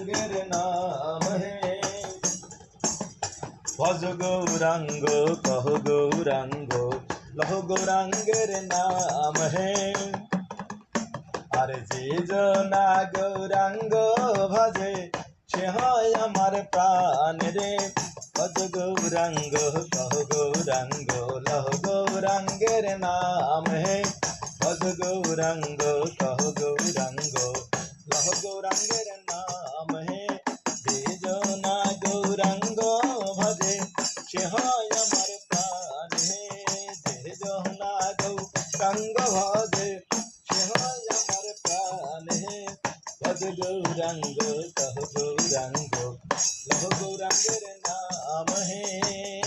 गौरांगेर नाम है। भज गौरांग कह गौरांग लह गौरांगेर नाम है। আর যে জনা গৌরাঙ্গ ভজে সে হয় আমার প্রাণ রে। ভজ গৌরাঙ্গ কহ গৌরাঙ্গ লহ গৌরাঙ্গের নাম হে। ভজ গৌরাঙ্গ কহ গৌরাঙ্গ লহ গৌরাঙ্গের নাম হে। যে জনা গৌরাঙ্গ ভজে সে হয় আমার প্রাণ হে। যে জনা গৌরাঙ্গ ভজে भज गौरांग कह गौरांग लह गौरांगेर नाम है।